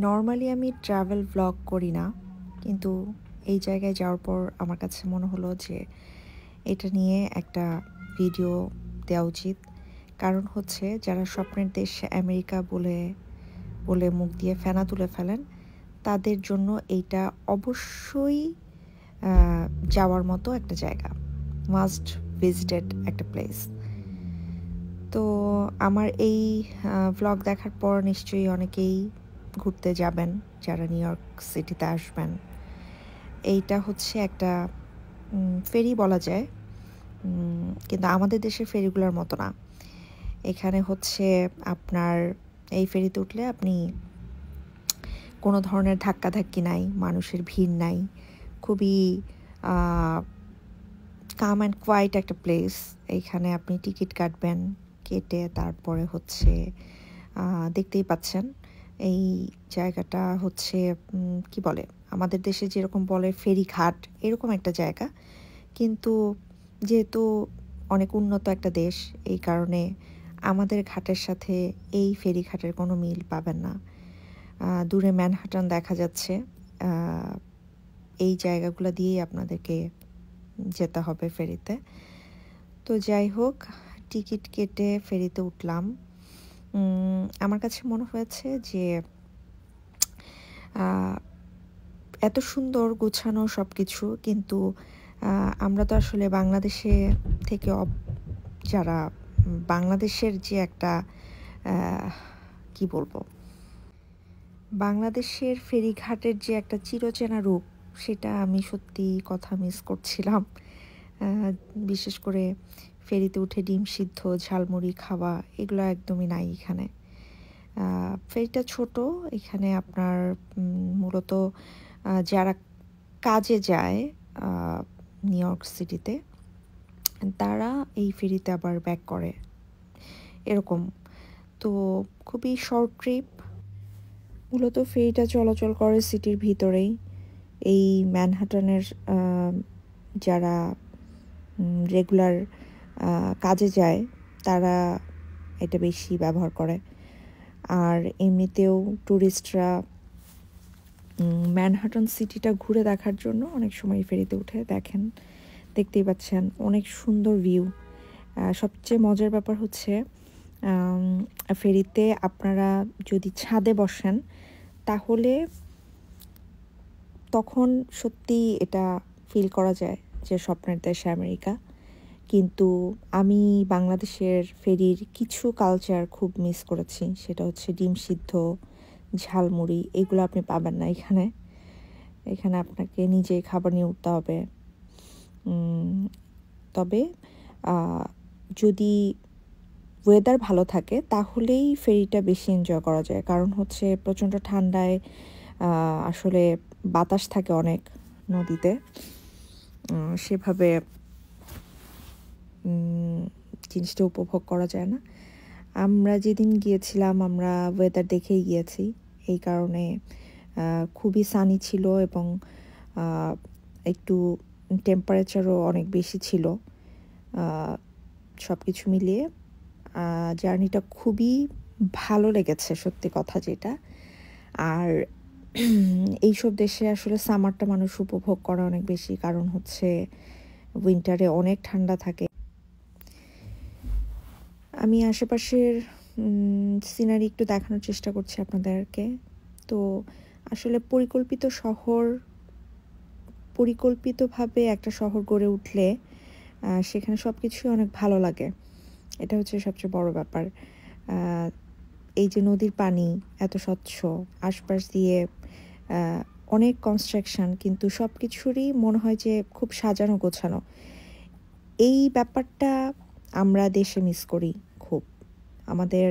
Normally আমি travel vlog করি না, কিন্তু এই জায়গায় যাওয়ার পর আমার কাছে মনে হলো যে এটা নিয়ে একটা ভিডিও দেওয়া উচিত। কারণ হচ্ছে যারা স্বপ্নের দেশ আমেরিকা বলে বলে মুখ দিয়ে ফেনা তুলে ফেলেন, তাদের জন্য এইটা অবশ্যই যাওয়ার মতো একটা জায়গা, মাস্ট ভিজিটেড একটা প্লেস। তো আমার এই ভ্লগ দেখার পর নিশ্চয়ই অনেকেই ঘুরতে যাবেন যারা নিউ ইয়র্ক সিটিতে আসবেন। এইটা হচ্ছে একটা ফেরি বলা যায়, কিন্তু আমাদের দেশের ফেরিগুলোর মতো না। এখানে হচ্ছে আপনার এই ফেরিতে উঠলে আপনি কোনো ধরনের ধাক্কাধাক্কি নাই, মানুষের ভিড় নাই, খুবই কাম অ্যান্ড কোয়াইট একটা প্লেস। এইখানে আপনি টিকিট কাটবেন, কেটে তারপরে হচ্ছে দেখতেই পাচ্ছেন এই জায়গাটা হচ্ছে কি বলে, আমাদের দেশে যেরকম বলে ফেরিঘাট, এরকম একটা জায়গা। কিন্তু যেহেতু অনেক উন্নত একটা দেশ, এই কারণে আমাদের ঘাটের সাথে এই ফেরিঘাটের কোনো মিল পাবেন না। দূরে ম্যানহাটন দেখা যাচ্ছে। এই জায়গাগুলো দিয়েই আপনাদেরকে যেতে হবে ফেরিতে। তো যাই হোক, টিকিট কেটে ফেরিতে উঠলাম। আমার কাছে মনে হয়েছে যে এত সুন্দর গোছানো সব কিছু, কিন্তু আমরা তো আসলে বাংলাদেশে থেকে যারা বাংলাদেশের যে একটা কি বলবো, বাংলাদেশের ফেরিঘাটের যে একটা চিরচেনা রূপ, সেটা আমি সত্যি কথা মিস করছিলাম। বিশেষ করে ফেরিতে উঠে ডিম সিদ্ধ, ঝালমুড়ি খাওয়া, এগুলো একদমই নাই এখানে। ফেরিটা ছোট, এখানে আপনার মূলত যারা কাজে যায় নিউ ইয়র্ক সিটিতে, তারা এই ফেরিতে আবার ব্যাক করে, এরকম। তো খুবই শর্ট ট্রিপ। মূলত ফেরিটা চলাচল করে সিটির ভিতরেই। এই ম্যানহাটনের যারা রেগুলার কাজে যায়, তারা এটা বেশি ব্যবহার করে। আর এমনিতেও ট্যুরিস্টরা ম্যানহাটন সিটিটা ঘুরে দেখার জন্য অনেক সময় ফেরিতে উঠে দেখেন। দেখতেই পাচ্ছেন অনেক সুন্দর ভিউ। সবচেয়ে মজার ব্যাপার হচ্ছে ফেরিতে আপনারা যদি ছাদে বসেন, তাহলে তখন সত্যি এটা ফিল করা যায় যে স্বপ্নের দেশ আমেরিকা। কিন্তু আমি বাংলাদেশের ফেরির কিছু কালচার খুব মিস করেছি। সেটা হচ্ছে ডিম সিদ্ধ, ঝালমুড়ি, এগুলো আপনি পাবেন না এখানে। এখানে আপনাকে নিজেই খাবার নিয়ে উঠতে হবে। তবে যদি ওয়েদার ভালো থাকে তাহলেই ফেরিটা বেশি এনজয় করা যায়। কারণ হচ্ছে প্রচণ্ড ঠান্ডায় আসলে বাতাস থাকে অনেক নদীতে, সেভাবে জিনিসটা উপভোগ করা যায় না। আমরা যেদিন গিয়েছিলাম, আমরা ওয়েদার দেখেই গিয়েছি, এই কারণে খুবই সানি ছিল এবং একটু টেম্পারেচারও অনেক বেশি ছিল। সব কিছু মিলিয়ে জার্নিটা খুবই ভালো লেগেছে, সত্যি কথা যেটা। আর এইসব দেশে আসলে সামারটা মানুষ উপভোগ করে অনেক বেশি, কারণ হচ্ছে উইন্টারে অনেক ঠান্ডা থাকে। আমি আশেপাশের সিনারি একটু দেখানোর চেষ্টা করছি আপনাদেরকে। তো আসলে পরিকল্পিতভাবে একটা শহর গড়ে উঠলে সেখানে সব কিছুই অনেক ভালো লাগে। এটা হচ্ছে সবচেয়ে বড় ব্যাপার। এই যে নদীর পানি এত স্বচ্ছ, আশপাশ দিয়ে অনেক কনস্ট্রাকশন, কিন্তু সব কিছুরই মনে হয় যে খুব সাজানো গোছানো। এই ব্যাপারটা আমরা দেশে মিস করি খুব। আমাদের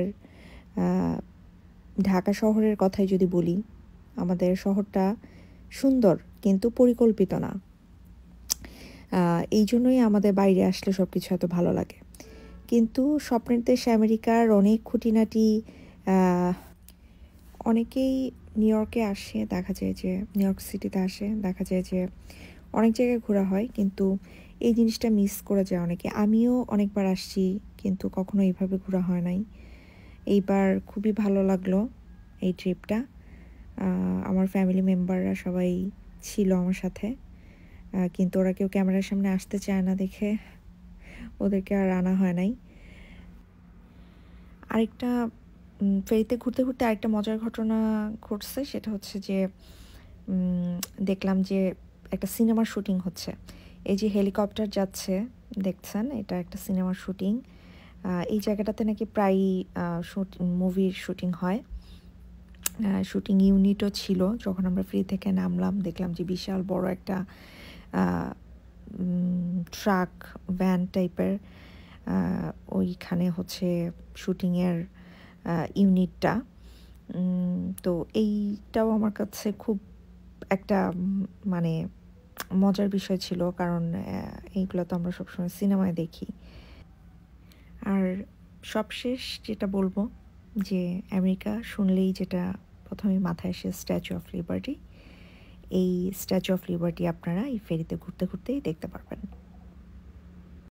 ঢাকা শহরের কথাই যদি বলি, আমাদের শহরটা সুন্দর কিন্তু পরিকল্পিত না। এই জন্যই আমাদের বাইরে আসলে সব কিছু এত ভালো লাগে। কিন্তু স্বপ্নের দেশ আমেরিকার অনেক খুঁটিনাটি, অনেকেই নিউ ইয়র্কে আসে, দেখা যায় যে নিউ ইয়র্ক সিটিতে আসে, দেখা যায় যে অনেক জায়গায় ঘোরা হয়, কিন্তু এই জিনিসটা মিস করে যায় অনেকে। আমিও অনেকবার আসছি, কিন্তু কখনো এইভাবে ঘোরা হয় নাই। এইবার খুবই ভালো লাগলো এই ট্রিপটা। আমার ফ্যামিলি মেম্বাররা সবাই ছিল আমার সাথে, কিন্তু ওরা কেউ ক্যামেরার সামনে আসতে চায় না দেখে ওদেরকে আর আনা হয় নাই। আরেকটা ফেরিতে ঘুরতে ঘুরতে আরেকটা মজার ঘটনা ঘটছে, সেটা হচ্ছে যে দেখলাম যে একটা সিনেমার শুটিং হচ্ছে। এই যে হেলিকপ্টার যাচ্ছে দেখছেন, এটা একটা সিনেমার শুটিং। এই জায়গাটাতে নাকি প্রায়ই মুভির শুটিং হয়। শুটিং ইউনিটও ছিল। যখন আমরা ফ্রি থেকে নামলাম দেখলাম যে বিশাল বড় একটা ট্রাক ভ্যান টাইপের, ওইখানে হচ্ছে শুটিংয়ের ইউনিটটা। তো এইটাও আমার কাছে খুব একটা মানে মজার বিষয় ছিল, কারণ এইগুলো তো আমরা সবসময় সিনেমায় দেখি। আর সবশেষ যেটা বলবো, যে আমেরিকা শুনলেই যেটা প্রথমে মাথায় আসে স্ট্যাচু অফ লিবার্টি। এই স্ট্যাচু অফ লিবার্টি আপনারা এই ফেরিতে ঘুরতে ঘুরতেই দেখতে পারবেন।